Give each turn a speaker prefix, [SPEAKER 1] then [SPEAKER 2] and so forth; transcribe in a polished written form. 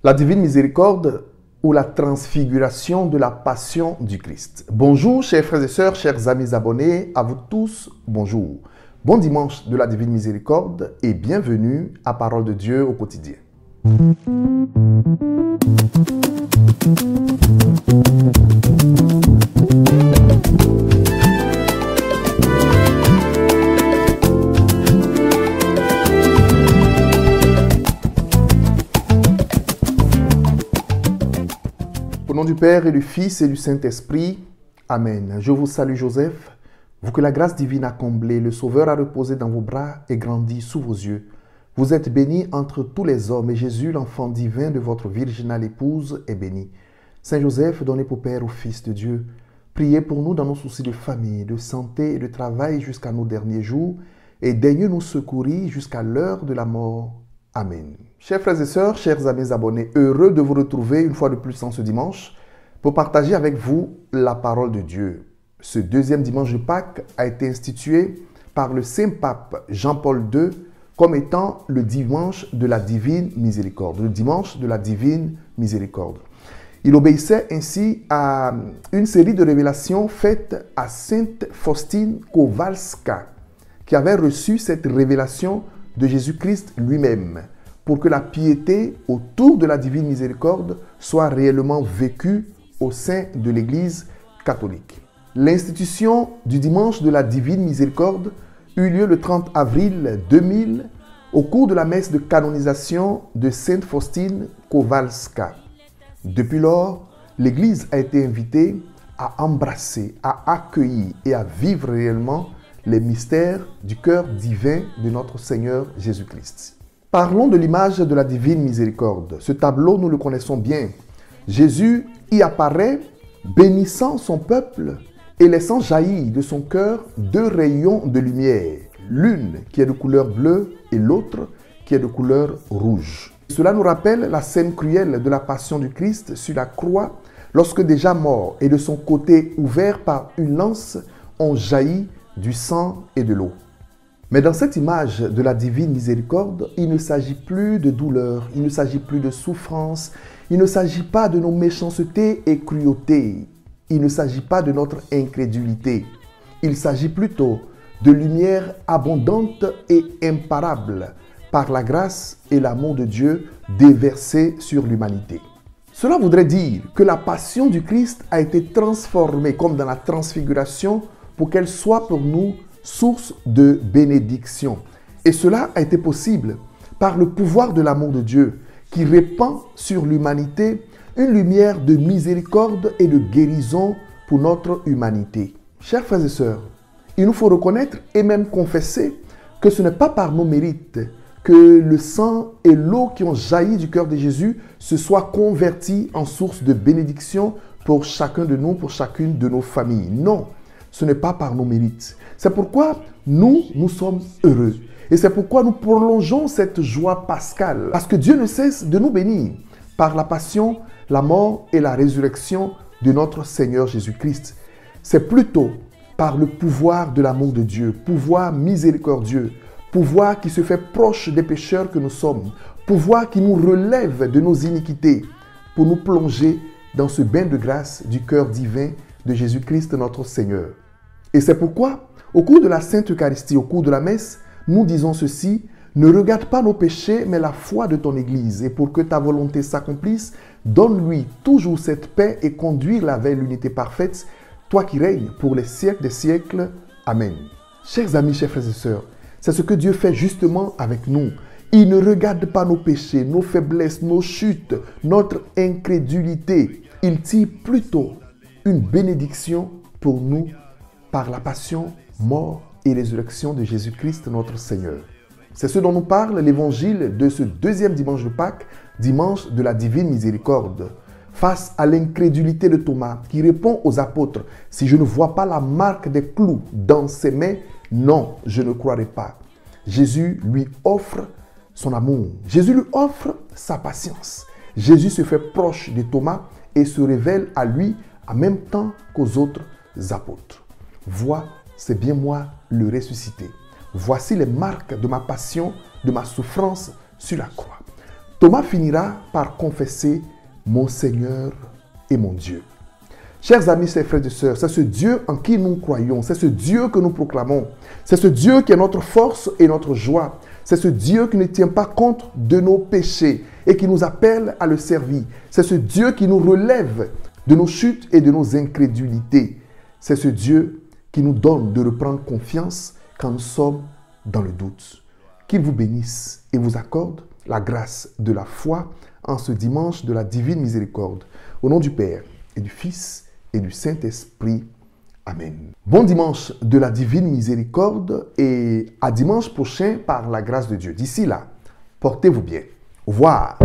[SPEAKER 1] La divine miséricorde ou la transfiguration de la passion du Christ. Bonjour chers frères et sœurs, chers amis abonnés, à vous tous, bonjour. Bon dimanche de la divine miséricorde et bienvenue à Parole de Dieu au quotidien. Au nom du Père et du Fils et du Saint-Esprit, Amen. Je vous salue Joseph, vous que la grâce divine a comblé, le Sauveur a reposé dans vos bras et grandi sous vos yeux. Vous êtes bénie entre tous les hommes et Jésus, l'enfant divin de votre virginale épouse, est béni. Saint Joseph, donné pour Père au Fils de Dieu, priez pour nous dans nos soucis de famille, de santé et de travail jusqu'à nos derniers jours et daignez nous secourir jusqu'à l'heure de la mort. Amen. Chers frères et sœurs, chers amis abonnés, heureux de vous retrouver une fois de plus en ce dimanche pour partager avec vous la parole de Dieu. Ce deuxième dimanche de Pâques a été institué par le Saint-Pape Jean-Paul II comme étant le dimanche de la divine miséricorde. Le dimanche de la divine miséricorde. Il obéissait ainsi à une série de révélations faites à Sainte Faustine Kowalska, qui avait reçu cette révélation de Jésus-Christ lui-même, pour que la piété autour de la divine miséricorde soit réellement vécue au sein de l'Église catholique. L'institution du dimanche de la divine miséricorde eut lieu le 30 avril 2000 au cours de la messe de canonisation de Sainte Faustine Kowalska. Depuis lors, l'Église a été invitée à embrasser, à accueillir et à vivre réellement les mystères du cœur divin de notre Seigneur Jésus-Christ. Parlons de l'image de la divine miséricorde. Ce tableau, nous le connaissons bien. Jésus y apparaît bénissant son peuple et laissant jaillir de son cœur deux rayons de lumière, l'une qui est de couleur bleue et l'autre qui est de couleur rouge. Cela nous rappelle la scène cruelle de la passion du Christ sur la croix, lorsque déjà mort et de son côté ouvert par une lance, ont jailli du sang et de l'eau. Mais dans cette image de la divine miséricorde, il ne s'agit plus de douleur, il ne s'agit plus de souffrance, il ne s'agit pas de nos méchancetés et cruautés, il ne s'agit pas de notre incrédulité, il s'agit plutôt de lumière abondante et imparable par la grâce et l'amour de Dieu déversés sur l'humanité. Cela voudrait dire que la passion du Christ a été transformée comme dans la transfiguration pour qu'elle soit pour nous source de bénédiction. Et cela a été possible par le pouvoir de l'amour de Dieu qui répand sur l'humanité une lumière de miséricorde et de guérison pour notre humanité. Chers frères et sœurs, il nous faut reconnaître et même confesser que ce n'est pas par nos mérites que le sang et l'eau qui ont jailli du cœur de Jésus se soient convertis en source de bénédiction pour chacun de nous, pour chacune de nos familles. Non, ce n'est pas par nos mérites. C'est pourquoi nous sommes heureux. Et c'est pourquoi nous prolongeons cette joie pascale. Parce que Dieu ne cesse de nous bénir par la passion, la mort et la résurrection de notre Seigneur Jésus-Christ. C'est plutôt par le pouvoir de l'amour de Dieu, pouvoir miséricordieux, pouvoir qui se fait proche des pécheurs que nous sommes, pouvoir qui nous relève de nos iniquités pour nous plonger dans ce bain de grâce du cœur divin de Jésus-Christ notre Seigneur. Et c'est pourquoi, au cours de la Sainte Eucharistie, au cours de la messe, nous disons ceci: ne regarde pas nos péchés, mais la foi de ton Église. Et pour que ta volonté s'accomplisse, donne-lui toujours cette paix et conduis-la vers l'unité parfaite, toi qui règnes pour les siècles des siècles. Amen. Chers amis, chers frères et sœurs, c'est ce que Dieu fait justement avec nous. Il ne regarde pas nos péchés, nos faiblesses, nos chutes, notre incrédulité. Il tire plutôt une bénédiction pour nous par la passion, mort et résurrection de Jésus-Christ notre Seigneur. C'est ce dont nous parle l'évangile de ce deuxième dimanche de Pâques, dimanche de la divine miséricorde. Face à l'incrédulité de Thomas qui répond aux apôtres: si je ne vois pas la marque des clous dans ses mains, non, je ne croirai pas. Jésus lui offre son amour. Jésus lui offre sa patience. Jésus se fait proche de Thomas et se révèle à lui en même temps qu'aux autres apôtres. Vois, c'est bien moi le ressuscité. Voici les marques de ma passion, de ma souffrance sur la croix. Thomas finira par confesser « Mon Seigneur et mon Dieu ». Chers amis, chers frères et sœurs, c'est ce Dieu en qui nous croyons, c'est ce Dieu que nous proclamons, c'est ce Dieu qui est notre force et notre joie, c'est ce Dieu qui ne tient pas compte de nos péchés et qui nous appelle à le servir, c'est ce Dieu qui nous relève de nos chutes et de nos incrédulités, c'est ce Dieu qui nous donne de reprendre confiance quand nous sommes dans le doute. Qu'il vous bénisse et vous accorde la grâce de la foi en ce dimanche de la divine miséricorde. Au nom du Père et du Fils et du Saint-Esprit. Amen. Bon dimanche de la divine miséricorde et à dimanche prochain par la grâce de Dieu. D'ici là, portez-vous bien. Au revoir.